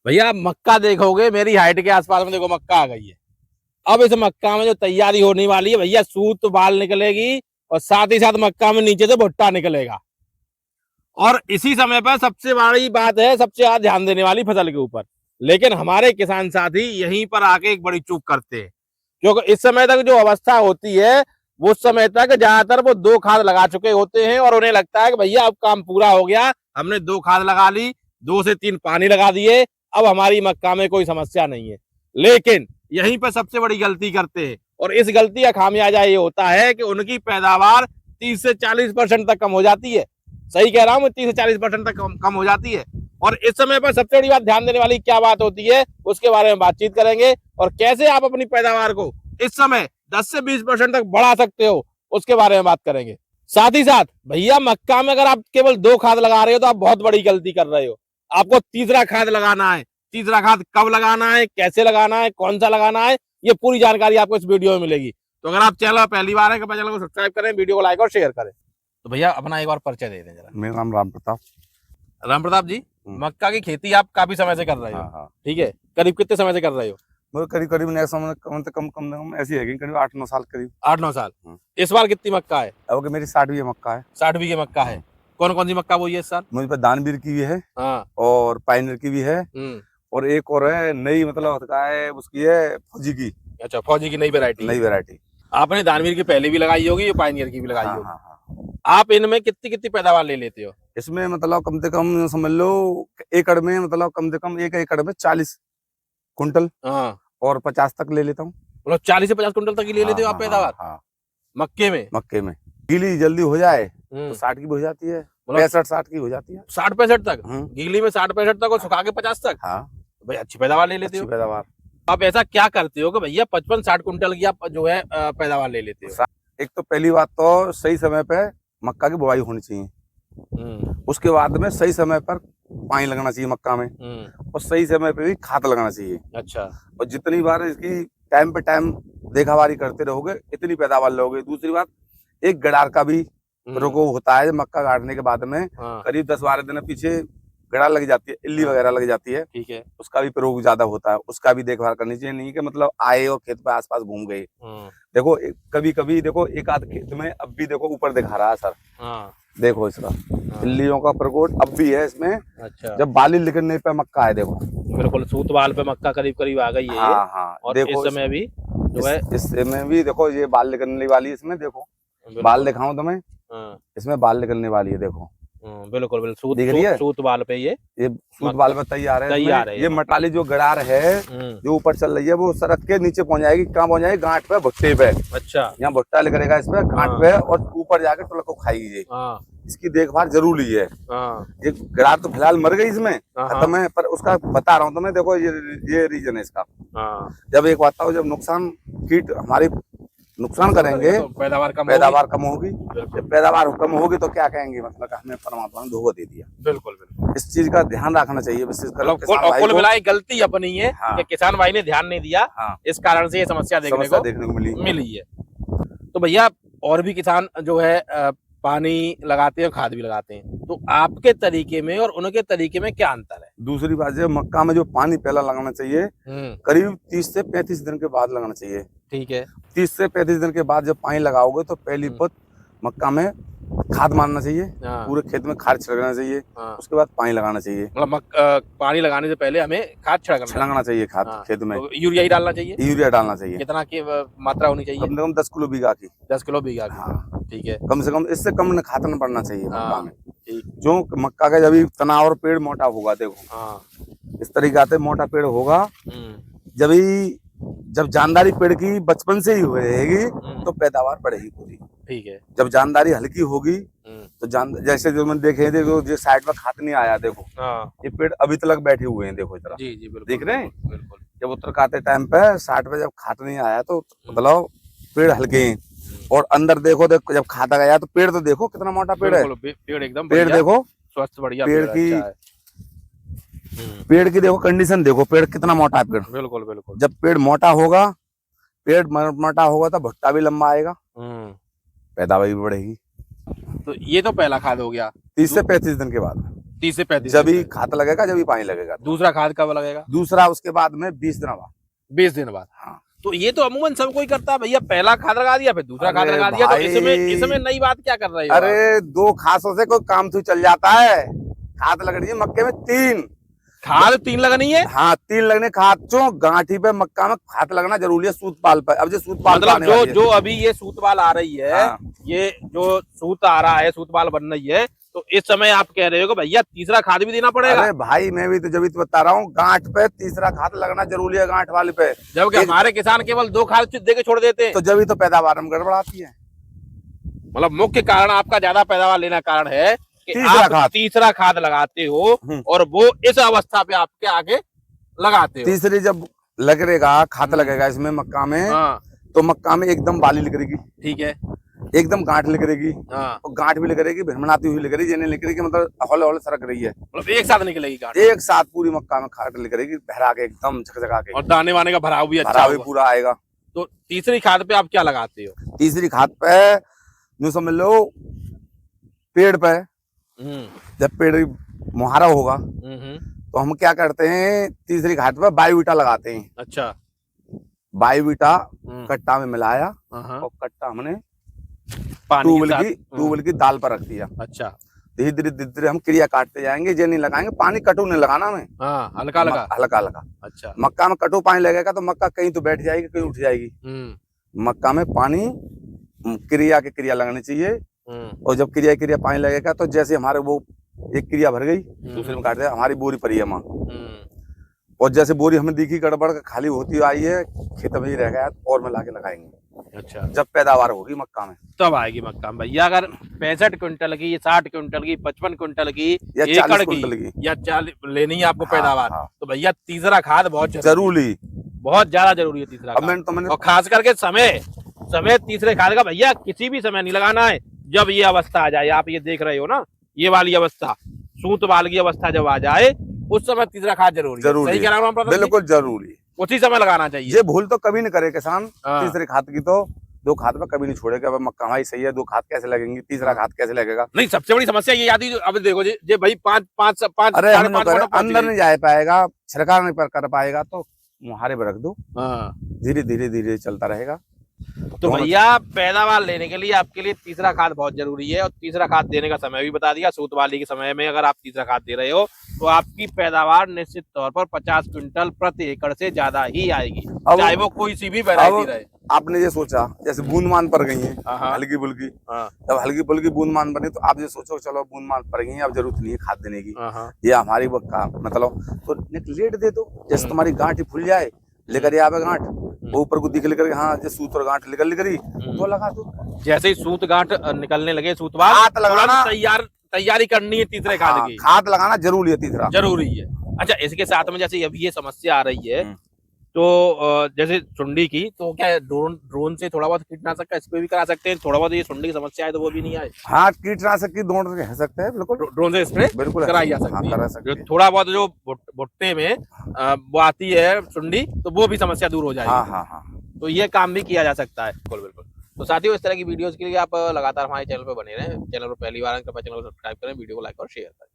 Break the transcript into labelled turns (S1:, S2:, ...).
S1: भैया मक्का देखोगे मेरी हाइट के आसपास में, देखो मक्का आ गई है। अब इस मक्का में जो तैयारी होने वाली है भैया, सूत बाल निकलेगी और साथ ही साथ मक्का में नीचे से भुट्टा निकलेगा। और इसी समय पर सबसे बड़ी बात है, सबसे ज्यादा ध्यान देने वाली फसल के ऊपर। लेकिन हमारे किसान साथी यहीं पर आके एक बड़ी चूक करते हैं, क्योंकि इस समय तक जो अवस्था होती है वो समय तक ज्यादातर वो 2 खाद लगा चुके होते हैं और उन्हें लगता है कि भैया अब काम पूरा हो गया, हमने 2 खाद लगा ली, 2 से 3 पानी लगा दिए, अब हमारी मक्का में कोई समस्या नहीं है। लेकिन यहीं पर सबसे बड़ी गलती करते हैं और इस गलती का खामियाजा ये होता है कि उनकी पैदावार 30 से 40% तक कम हो जाती है। सही कह रहा हूँ मैं, 30 से 40% तक कम हो जाती है। और इस समय पर सबसे बड़ी बात ध्यान देने वाली क्या बात होती है, उसके बारे में बातचीत करेंगे और कैसे आप अपनी पैदावार को इस समय 10 से 20% तक बढ़ा सकते हो, उसके बारे में बात करेंगे। साथ ही साथ भैया मक्का में अगर आप केवल 2 खाद लगा रहे हो तो आप बहुत बड़ी गलती कर रहे हो। आपको तीसरा खाद लगाना है। तीसरा खाद कब लगाना है, कैसे लगाना है, कौन सा लगाना है, ये पूरी जानकारी आपको इस वीडियो में मिलेगी। तो अगर आप चैनल पहली बार है, चैनल को सब्सक्राइब करें, वीडियो को लाइक और शेयर करें। तो भैया अपना एक बार परिचय दे दें जरा।
S2: मेरा नाम राम प्रताप।
S1: राम प्रताप जी, मक्का की खेती आप काफी समय से कर रहे हो।
S2: हाँ।
S1: ठीक है, करीब कितने समय से कर रहे हो?
S2: करीब करीब नया समय कम ऐसी है करीब 8-9 साल करीब।
S1: 8-9 साल। इस बार कितनी मक्का है?
S2: अब मेरी 60 बीघे मक्का है।
S1: 60 बीघे मक्का है। कौन कौन सी मक्का बोई है इस साल?
S2: मुझे पे दानवीर की भी है।
S1: हाँ।
S2: और पायनियर की भी है। और एक और है नई, मतलब है उसकी है फौजी की।
S1: अच्छा, फौजी की नई वैरायटी। आपने दानवीर की पहले भी लगाई होगी, ये पायनियर की भी लगाई होगी।
S2: हाँ।
S1: आप इनमें कितनी कितनी पैदावार ले लेते हो?
S2: इसमें मतलब कम से कम समझ लो एकड़ में, मतलब कम से कम 1 एकड़ में 40 कुंटल और 50 तक ले लेता हूँ।
S1: मतलब 40 से 50 कुंटल तक ही ले लेते हो आप पैदावार?
S2: हाँ।
S1: मक्के में
S2: गीली जल्दी हो जाए तो 60 की भी हो जाती है, 65-60 की हो जाती है।
S1: 60-65 तक? गीली में 60-65 तक और सुखा के 50 तक?
S2: हाँ
S1: भाई अच्छी पैदावार ले लेते हो।
S2: पैदावार।
S1: आप ऐसा क्या करते हो कि भैया 55-60 कुंटल की आप जो है पैदावार ले लेते हो?
S2: एक तो पहली बात तो सही समय पे मक्का की बुवाई होनी चाहिए। उसके बाद में सही समय पर पानी लगना चाहिए मक्का में। और सही समय पे भी खाद लगाना चाहिए।
S1: अच्छा।
S2: और जितनी बार इसकी टाइम पे टाइम देखावारी करते रहोगे इतनी पैदावार लोगे। दूसरी बात, एक गड़ार का भी रोग होता है मक्का गाड़ने के बाद में। करीब 10-12 दिन पीछे गड़ा लग जाती है, इल्ली वगैरह लग जाती है।
S1: ठीक है।
S2: उसका भी रोग ज्यादा होता है, उसका भी देखभाल करनी चाहिए। नहीं कि मतलब आए और खेत पे आसपास घूम गए। देखो कभी कभी देखो एक आध खेत में अब भी देखो ऊपर दिखा रहा है सर। देखो इसका इल्लियों का प्रकोप अब भी है इसमें। अच्छा। जब बाली निकलने पे मक्का है, देखो
S1: बिल्कुल सूत बाल पे मक्का करीब करीब आ गई है।
S2: हाँ।
S1: और
S2: देखो
S1: इस समय भी जो है,
S2: इस समय भी देखो ये बाल निकलने वाली है इसमें। देखो बाल दिखाऊं तुम्हें, इसमें बाल निकलने वाली है। देखो
S1: बिल्कुल सूत
S2: दिख रही है।
S1: सूत बाल पे ये
S2: सूत बाल पे तैयार है। ये मटाली जो गड़ार है जो ऊपर चल रही है वो सड़क के नीचे पहुंच जाएगी। कहाँ पहुंच जाएगी? गांठ पे, भुट्टे पे। अच्छा। यहाँ भुट्टा करेगा इस पे गांठ पे और ऊपर जाके टुलक को खाएगी ये। इसकी देखभाल जरूरी है। ये गड़ार तो फिलहाल मर गई इसमें, खत्म है, पर उसका बता रहा हूँ तुम्हें। देखो ये रीजन है इसका। जब एक बात हो, जब नुकसान कीट हमारी नुकसान करेंगे तो पैदावार कम होगी। जब पैदावार कम होगी तो क्या कहेंगे, मतलब हमें परमात्मा ने धोखा दे दिया। बिल्कुल। इस चीज का ध्यान रखना चाहिए।
S1: कुल मिलाई गलती अपनी है कि किसान भाई ने ध्यान नहीं दिया। इस कारण से ये समस्या देखने को मिली है। तो भैया और भी किसान जो है पानी लगाते हैं, खाद भी लगाते हैं, तो आपके तरीके में और उनके तरीके में क्या अंतर है?
S2: दूसरी बात है, मक्का में जो पानी पहला लगाना चाहिए करीब 30 से 35 दिन के बाद लगाना चाहिए। ठीक है। 30 से 35 दिन के बाद जब पानी लगाओगे तो पहली बात मक्का में खाद मारना चाहिए। पूरे खेत में खाद छिड़कना चाहिए। उसके बाद पानी लगाना चाहिए।
S1: मतलब पानी लगाने से पहले हमें खाद छिड़कना चाहिए।
S2: खाद खेत में
S1: तो यूरिया ही डालना चाहिए।
S2: यूरिया डालना चाहिए।
S1: कितना की मात्रा होनी चाहिए?
S2: कम से कम 10 किलो बीघा की।
S1: 10 किलो बीघा की। ठीक है।
S2: कम से कम, इससे कम न खाद न पड़ना चाहिए मक्का में। जो मक्का का जब तना और पेड़ मोटा होगा, देखो इस तरीके से मोटा पेड़ होगा, जब जानदारी पेड़ की बचपन से ही रहेगी तो पैदावार बढ़ेगी पूरी। ठीक है। जब जानदारी हल्की होगी तो जैसे जो मैंने देखे, देखो जो साइड में खाद नहीं आया, देखो ये पेड़ अभी तक बैठे हुए हैं। देखो इधर देख रहे हैं। बिल्कुल। जब उत्तर काते टाइम पे 60 पे जब खाद नहीं आया तो मतलब पेड़ हल्के हैं। और अंदर देखो जब खाता गया तो पेड़ तो देखो कितना मोटा पेड़ है।
S1: पेड़ एकदम
S2: पेड़ देखो
S1: स्वस्थ बढ़िया
S2: पेड़ की देखो कंडीशन, देखो पेड़ कितना मोटा है। पेड़ बिल्कुल। जब पेड़ मोटा होगा तो भुट्टा भी लंबा आएगा, पैदावार भी बढ़ेगी।
S1: तो ये तो पहला खाद हो गया।
S2: 30 से 35 दिन के बाद।
S1: 30 से 35
S2: जब ही खाद लगेगा, जब ही पानी लगेगा।
S1: दूसरा खाद कब लगेगा?
S2: दूसरा उसके बाद में 20 दिन बाद।
S1: 20 दिन बाद।
S2: हाँ।
S1: तो ये तो अमूमन सब कोई करता है भैया, पहला खाद लगा दिया फिर दूसरा खाद लगा दिया, तो इसमें नई बात क्या कर रही हो?
S2: अरे 2 खासों से कोई काम तो चल जाता है। खाद लगनी है मक्के में 3
S1: खाद 3 लगनी है।
S2: हाँ 3 लगने खाद चो गांठी पे मक्का में खाद लगना जरूरी है सूतपाल पे। अब जो सूतपाल
S1: मतलब जो अभी ये सूतपाल आ रही है,
S2: हाँ।
S1: ये जो सूत आ रहा है, सूतपाल बन रही है, तो इस समय आप कह रहे हो कि भैया तीसरा खाद भी देना पड़ेगा?
S2: अरे भाई मैं भी तो जब तो बता रहा हूँ, गांठ पे तीसरा खाद लगना जरूरी है, गांठ वाले पे।
S1: जबकि हमारे किसान केवल 2 खाद दे के छोड़ देते हैं।
S2: तो जब तो पैदावार में गड़बड़ आती है।
S1: मतलब मुख्य कारण आपका ज्यादा पैदावार लेना कारण है कि आप तीसरा खाद लगाते हो और वो इस अवस्था पे आपके आगे लगाते हो।
S2: तीसरी जब लगेगा खाद लगेगा इसमें मक्का में, तो मक्का में एकदम बाली निकलेगी। ठीक है। एकदम गांठ निकलेगी। और गांठ भी निकलेगी, भिनभिनाती हुई निकलेगी, जैसे निकलेगी मतलब हौले हौले सरक रही है।
S1: मतलब एक साथ निकलेगी गांठ? एक
S2: साथ पूरी मक्का में खाद निकलेगी, भरा के एकदम झकझका के।
S1: और दाने वाने का भराव भी अच्छा,
S2: भराव भी पूरा आएगा।
S1: तो तीसरी खाद पे आप क्या लगाते हो?
S2: तीसरी खाद पे यूं समझ लो, पेड़ पे जब पेड़ मुहारा होगा तो हम क्या करते हैं, तीसरी खाद पे बायोवीटा लगाते हैं। अच्छा। बायोवीटा कट्टा में मिलाया और कट्टा हमने ट्यूबवेल की दाल पर रख दिया। अच्छा। धीरे धीरे धीरे धीरे हम क्रिया काटते जाएंगे, ये नहीं लगाएंगे पानी, कटू नहीं लगाना हमें। हल्का हल्का हल्का हल्का। अच्छा। मक्का में कटू पानी लगेगा तो मक्का कहीं तो बैठ जाएगी, कहीं उठ जाएगी। मक्का में पानी क्रिया की क्रिया लगनी चाहिए। और जब क्रिया पानी लगेगा तो जैसे हमारे वो एक क्रिया भर गई, दूसरे में काट दिया, हमारी बोरी पड़ी है माँ। और जैसे बोरी हमें दिखी गड़बड़ खाली होती आई है, खेत में ही रह गया और में लाके लगाएंगे। अच्छा। जब पैदावार होगी मक्का में तब आएगी मक्का में भैया। अगर 65 क्विंटल की, 60 क्विंटल की, 55 क्विंटल की या 40 क्विंटल की या 40 लेनी है आपको पैदावार, तो भैया तीसरा खाद बहुत जरूरी, बहुत ज्यादा जरूरी है तीसरा खाद। और खास करके समय तीसरे खाद का भैया किसी भी समय नहीं लगाना है। जब ये अवस्था आ जाए, आप ये देख रहे हो ना, ये वाली अवस्था, सूत वाल की अवस्था जब आ जाए, उस समय तीसरा खाद जरूरी है। सही कह रहा हूँ? बिल्कुल जरूरी, उसी समय लगाना चाहिए। ये भूल तो कभी नहीं करे किसान। तीसरे खाद की तो 2 खाद में कभी नहीं छोड़ेगा। अब मक्का हमारी सही है, 2 खाद कैसे लगेंगी, तीसरा खाद कैसे लगेगा? नहीं, सबसे बड़ी समस्या ये आती है, अब देखो जी भाई 5 अंदर नहीं जा पाएगा, छिड़काव नहीं कर पाएगा तो मुहारे पर रख दो, धीरे धीरे धीरे चलता रहेगा। तो भैया पैदावार लेने के लिए आपके लिए तीसरा खाद बहुत जरूरी है। और तीसरा खाद देने का समय भी बता दिया। सूत वाली के समय में अगर आप तीसरा खाद दे रहे हो तो आपकी पैदावार निश्चित तौर पर 50 क्विंटल प्रति एकड़ से ज्यादा ही आएगी, चाहे वो कोई सी भी वैरायटी रहे। आपने ये सोचा जैसे बूंदमान पर गई है हल्की फुल्की, जब हल्की फुल्की बूंदमान बनी तो आप ये सोचो चलो बूंदमान पर गई है, अब जरूरत नहीं है खाद देने की, ये हमारी मतलब तो लेट दे दो। जैसे तुम्हारी गांठ फुल जाए, लेकर यहाँ गांठ ऊपर को दिख लेकर, हाँ जैसे सूत और गांठ निकल करी तो लगा दो। जैसे ही सूत गांठ निकलने लगे, सूतवाल हाथ लगाना, तैयारी करनी है तीसरे खाद की। खाद लगाना जरूरी है, तीसरा जरूरी है। अच्छा, इसके साथ में जैसे अभी ये समस्या आ रही है तो जैसे सुंडी की, तो क्या ड्रोन से थोड़ा बहुत कीटनाशक का स्प्रे भी करा सकते हैं? थोड़ा बहुत ये सुंडी की समस्या है तो वो भी नहीं आए? हाँ, कीटनाशक की ड्रोन से कह सकते हैं, बिल्कुल ड्रोन से स्प्रे बिल्कुल कराई जा सकती है। थोड़ा बहुत जो भुट्टे में वो आती है सुंडी, तो वो भी समस्या दूर हो जाएगी। हाँ, तो ये काम भी किया जा सकता है। बिल्कुल बिल्कुल। तो साथियों, इस तरह की वीडियोस के लिए आप लगातार हमारे चैनल पर बने रहें। चैनल पर पहली बार कृपया चैनल को सब्सक्राइब करें, वीडियो को लाइक और शेयर करें।